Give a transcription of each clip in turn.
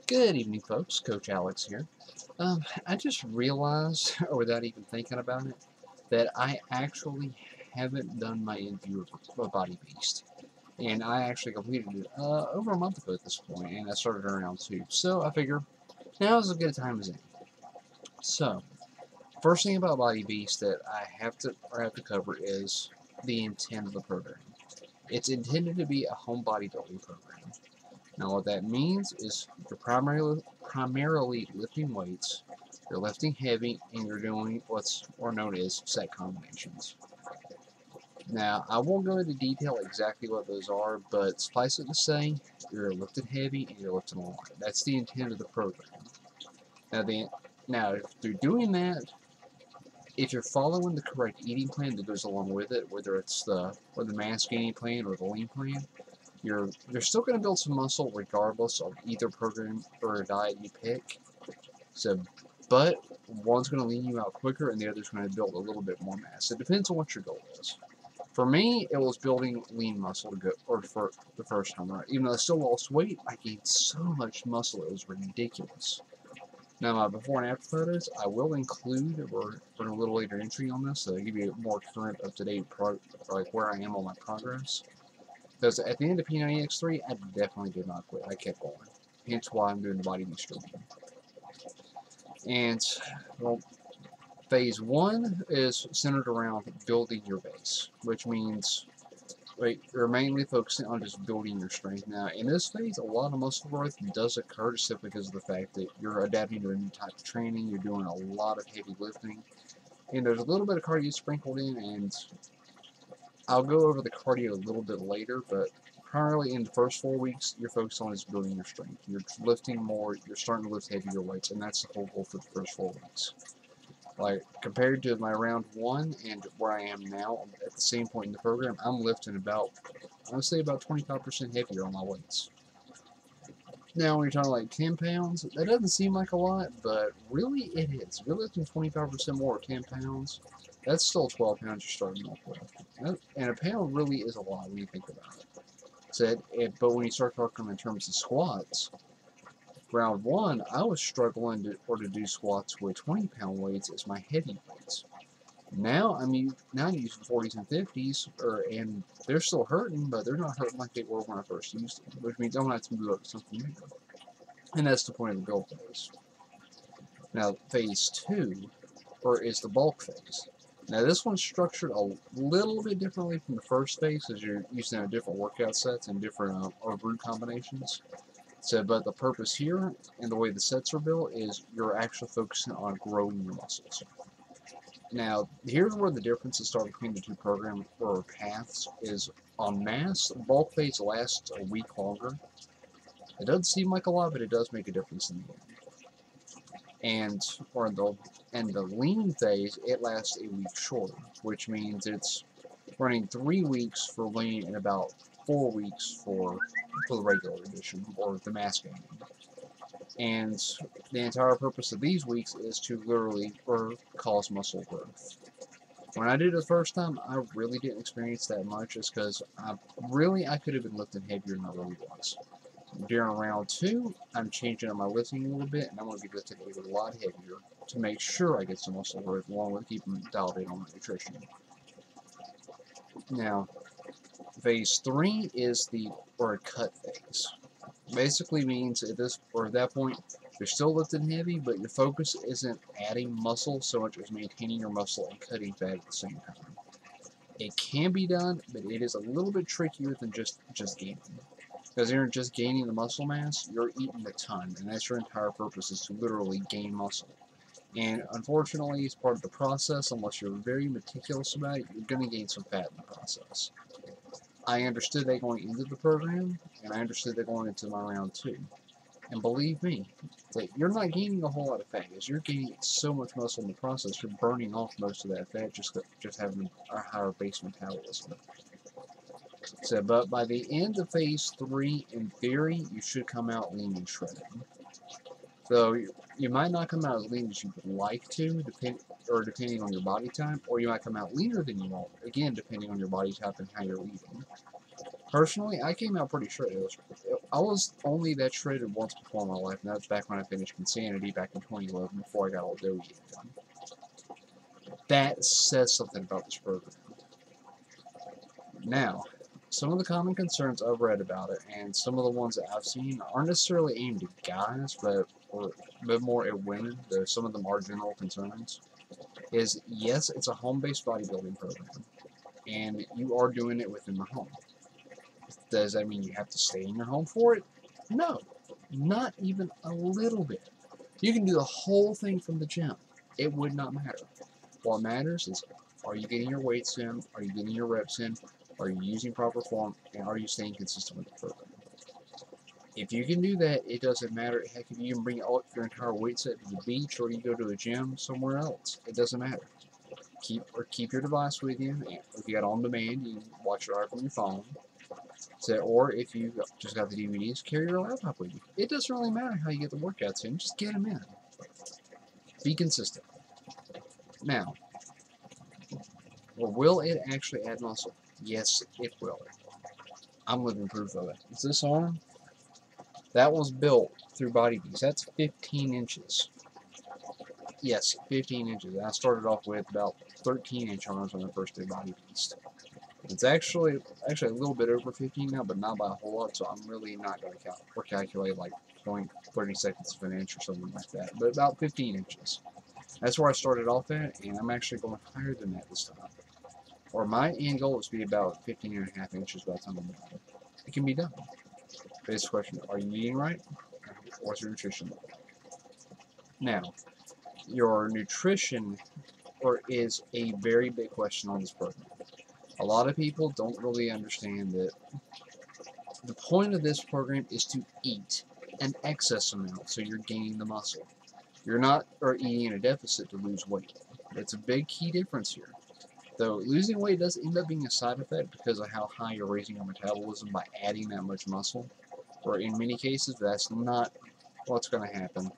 Good evening, folks. Coach Alex here. I just realized, or without even thinking about it, that I actually haven't done my interview of Body Beast. And I actually completed it over a month ago at this point, and I started around 2. So I figure now is as good a time as any. So, first thing about Body Beast that I have to cover is the intent of the program. It's intended to be a home bodybuilding program. Now, what that means is you're primarily lifting weights, you're lifting heavy, and you're doing what's known as set combinations. Now, I won't go into detail exactly what those are, but suffice it to say, you're lifting heavy and you're lifting light. That's the intent of the program. Now, through doing that, if you're following the correct eating plan that goes along with it, whether it's the mass gaining plan or the lean plan, you're still going to build some muscle regardless of either program or diet you pick. So, but one's going to lean you out quicker, and the other's going to build a little bit more mass. It depends on what your goal is. For me, it was building lean muscle for the first time around. Even though I still lost weight, I gained so much muscle it was ridiculous. Now, my before and after photos, I will include or put a little later entry on this, so to give you a more current, up-to-date like where I am on my progress. Because at the end of P90X3, I definitely did not quit. I kept going. Hence why I'm doing the body streaming. And, well, phase 1 is centered around building your base, which means you're mainly focusing on just building your strength. Now, in this phase, a lot of muscle growth does occur just simply because of the fact that you're adapting to a new type of training, you're doing a lot of heavy lifting, and there's a little bit of cardio sprinkled in, and I'll go over the cardio a little bit later, but primarily in the first 4 weeks, you're focused on is building your strength. You're lifting more, you're starting to lift heavier weights, and that's the whole goal for the first 4 weeks. Like, compared to my round 1 and where I am now at the same point in the program, I'm lifting about, I would say about 25% heavier on my weights. Now, when you're talking like 10 pounds, that doesn't seem like a lot, but really it is. If you're lifting 25% more at 10 pounds, that's still 12 pounds you're starting off with. And a pound really is a lot when you think about it. But when you start talking in terms of squats, round 1, I was struggling to do squats with 20-pound weights as my heavy weights. Now I'm using 40s and 50s, and they're still hurting, but they're not hurting like they were when I first used them, which means I'm going to have to move up to something new. And that's the point of the build phase. Now, phase 2, is the bulk phase. Now, this one's structured a little bit differently from the first phase, as you're using different workout sets and different route combinations. So, but the purpose here and the way the sets are built is you're actually focusing on growing your muscles. Now, here's where the differences start between the two program or paths is on mass, bulk phase lasts a week longer. It doesn't seem like a lot, but it does make a difference in the end. And the lean phase, it lasts a week shorter, which means it's running 3 weeks for lean and about 4 weeks for the regular edition or the mass gaining. And the entire purpose of these weeks is to literally cause muscle growth. When I did it the first time, I really didn't experience that much, just because I could have been lifting heavier than I really was. During round 2, I'm changing up my lifting a little bit, and I'm going to be lifting a lot heavier to make sure I get some muscle growth, along with keeping dialed in on my nutrition. Now, phase 3 is the cut phase. Basically means at that point, you're still lifting heavy, but your focus isn't adding muscle so much as maintaining your muscle and cutting fat at the same time. It can be done, but it is a little bit trickier than just gaining. Because you're just gaining the muscle mass, you're eating a ton, and that's your entire purpose, is to literally gain muscle. And unfortunately, as part of the process, unless you're very meticulous about it, you're going to gain some fat in the process. I understood that going into the program, and I understood that going into my round 2. And believe me, that you're not gaining a whole lot of fat, because you're gaining so much muscle in the process, you're burning off most of that fat just having a higher base metabolism. So, but by the end of phase 3, in theory, you should come out lean and shredded. So you might not come out as lean as you would like to, depending on your body type, or you might come out leaner than you want, again, depending on your body type and how you're eating. Personally, I came out pretty shredded. I was only that shredded once before in my life, and that's back when I finished Insanity back in 2011 before I got all doughy again. That says something about this program. Now, some of the common concerns I've read about it, and some of the ones that I've seen, aren't necessarily aimed at guys, but more at women, though some of them are general concerns, is yes, it's a home-based bodybuilding program, and you are doing it within the home. Does that mean you have to stay in your home for it? No, not even a little bit. You can do the whole thing from the gym. It would not matter. What matters is, are you getting your weights in? Are you getting your reps in? Are you using proper form? And are you staying consistent with the program? If you can do that, it doesn't matter. Heck, if you can bring all your entire weight set to the beach or you go to a gym somewhere else, it doesn't matter. Keep your device with you. If you got on demand, you can watch it right from your phone. So, or if you just got the DVDs, carry your laptop with you. It doesn't really matter how you get the workouts in. Just get them in. Be consistent. Now, well, will it actually add muscle? Yes, it will. I'm living proof of it. Is this arm? That was built through Body Beast. That's 15 inches. Yes, 15 inches. I started off with about 13-inch arms when I first did Body Beast. It's actually a little bit over 15 now, but not by a whole lot, so I'm really not going to calculate like 0.30 of an inch or something like that, but about 15 inches. That's where I started off at, and I'm actually going higher than that this time. Or my end goal is to be about 15.5 inches by the time I'm done. It can be done. Basic question, are you eating right? What's your nutrition look like? Now, your nutrition is a very big question on this program. A lot of people don't really understand that the point of this program is to eat an excess amount so you're gaining the muscle. You're not eating in a deficit to lose weight. It's a big key difference here. Though losing weight does end up being a side effect because of how high you're raising your metabolism by adding that much muscle. Or in many cases, that's not what's going to happen.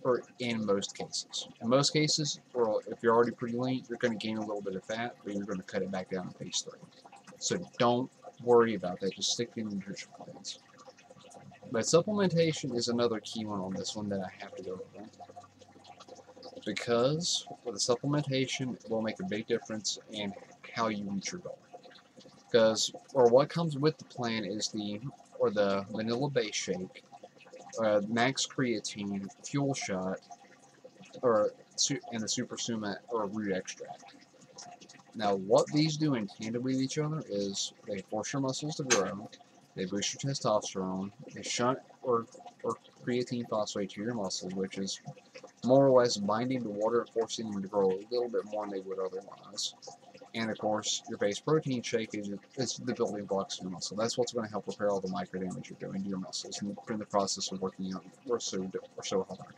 Or in most cases. In most cases, or if you're already pretty lean, you're going to gain a little bit of fat, but you're going to cut it back down in phase 3. So don't worry about that. Just stick to the nutrition plans. But supplementation is another key one on this one that I have to go over. Because with the supplementation, it will make a big difference in how you reach your goal. Because, or what comes with the plan is the vanilla base shake, max creatine, fuel shot, and the super suma or root extract. Now, what these do in tandem with each other is they force your muscles to grow, they boost your testosterone, they shunt or creatine phosphate to your muscles, which is more or less binding to water and forcing them to grow a little bit more than they would otherwise. And of course, your base protein shake is the building blocks of your muscle. That's what's going to help repair all the micro damage you're doing to your muscles in the process of working out or so hard.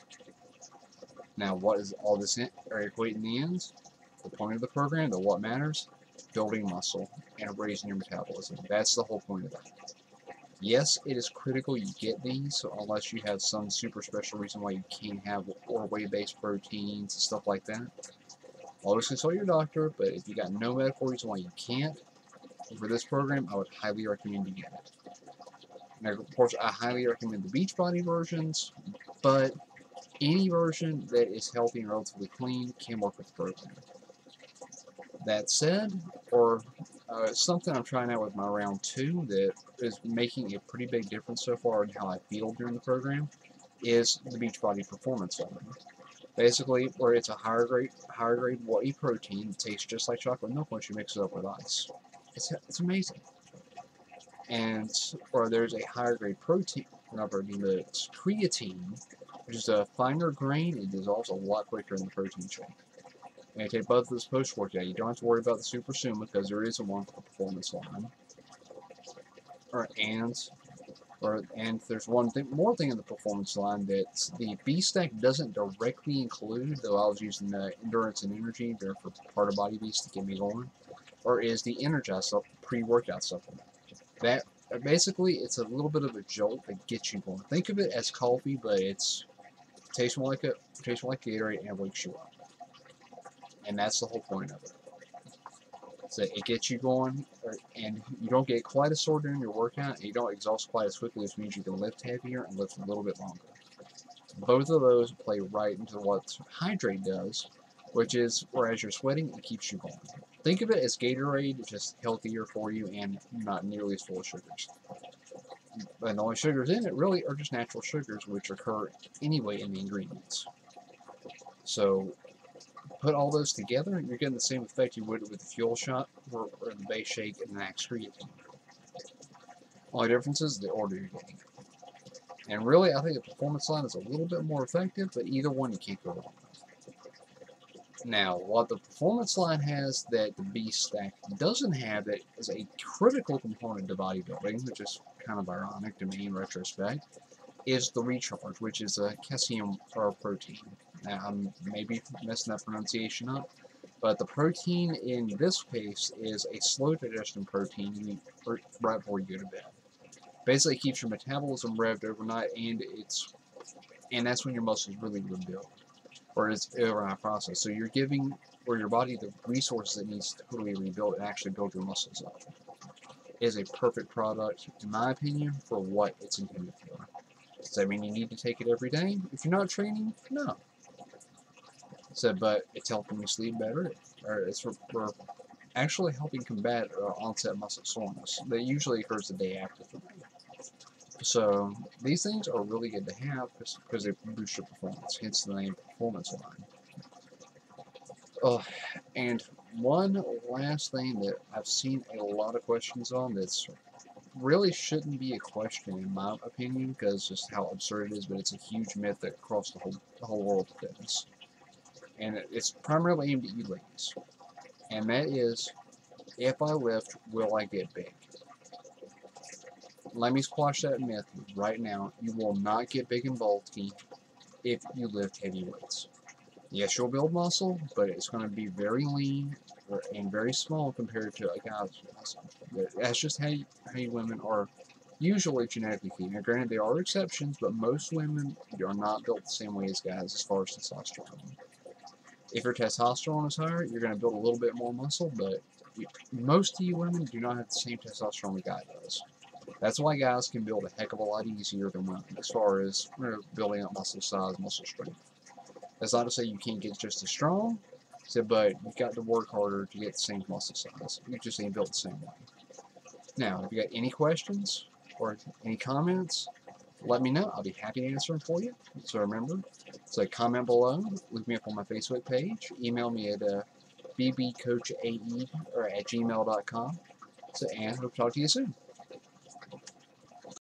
Now, what is all this equate in the end? The point of the program, the what matters, building muscle and raising your metabolism. That's the whole point of it. Yes, it is critical you get these, unless you have some super special reason why you can't have or whey-based proteins and stuff like that. Always consult your doctor, but if you got no medical reason why you can't, for this program, I would highly recommend you get it. Now, of course, I highly recommend the Beachbody versions, but any version that is healthy and relatively clean can work with the program. That said, something I'm trying out with my round 2 that is making a pretty big difference so far in how I feel during the program is the Beachbody Performance Line. Basically, where it's a higher grade whey protein that tastes just like chocolate milk once you mix it up with ice. It's amazing. And or there's a higher grade protein, it's creatine, which is a finer grain. It dissolves a lot quicker in the protein shake. And you take both of those post-workout. You don't have to worry about the Super Suma because there isn't one for the Performance Line. And there's more thing in the Performance Line that the B-Stack doesn't directly include, though I was using the Endurance and Energy there for part of Body Beast to get me going, or is the Energize pre-workout supplement. That basically, it's a little bit of a jolt that gets you going. Think of it as coffee, but it tastes more like Gatorade and wakes you up. And that's the whole point of it. So it gets you going, and you don't get quite as sore during your workout, and you don't exhaust quite as quickly, which means you can lift heavier and lift a little bit longer. Both of those play right into what Hydrate does, which is, whereas you're sweating, it keeps you going. Think of it as Gatorade, just healthier for you and not nearly as full of sugars. And the only sugars in it really are just natural sugars, which occur anyway in the ingredients. So put all those together, you're getting the same effect you would with the Fuel Shot or the Base Shake and the Max Creatine. Only difference is the order you're getting. And really, I think the Performance line is a little bit more effective, but either one you can't go wrong with. Now, what the Performance line has that the Beast Stack doesn't have, that is a critical component to bodybuilding, which is kind of ironic to me in retrospect, is the Recharge, which is a casein or protein. Now, I'm maybe messing that pronunciation up, but the protein in this case is a slow digestion protein you eat right before you go to bed. Basically, it keeps your metabolism revved overnight, and that's when your muscles really rebuild, or it's an overnight process. So you're giving your body the resources it needs to totally rebuild and actually build your muscles up. It is a perfect product, in my opinion, for what it's intended for. Does that mean you need to take it every day? If you're not training, no. So, but it's helping you sleep better, or it's for actually helping combat onset muscle soreness that usually occurs the day after for me. So these things are really good to have because they boost your performance, hence the name Performance Line. And one last thing that I've seen a lot of questions on that's really shouldn't be a question in my opinion, because just how absurd it is, but it's a huge myth that across the whole world of fitness. And it's primarily aimed at you ladies. And that is, if I lift, will I get big? Let me squash that myth right now. You will not get big and bulky if you lift heavy weights. Yes, you'll build muscle, but it's going to be very lean and very small compared to a guy's muscle. That's just how you women are usually genetically key. Now, granted, there are exceptions, but most women are not built the same way as guys as far as testosterone. If your testosterone is higher, you're going to build a little bit more muscle, but most of you women do not have the same testosterone a guy does. That's why guys can build a heck of a lot easier than women as far as building up muscle size, muscle strength. That's not to say you can't get just as strong, but you've got to work harder to get the same muscle size. You just ain't built the same way. Now, if you got any questions or any comments, let me know. I'll be happy to answer them for you. So remember, comment below, look me up on my Facebook page, email me at bbcoachae or at gmail.com. And hope to talk to you soon.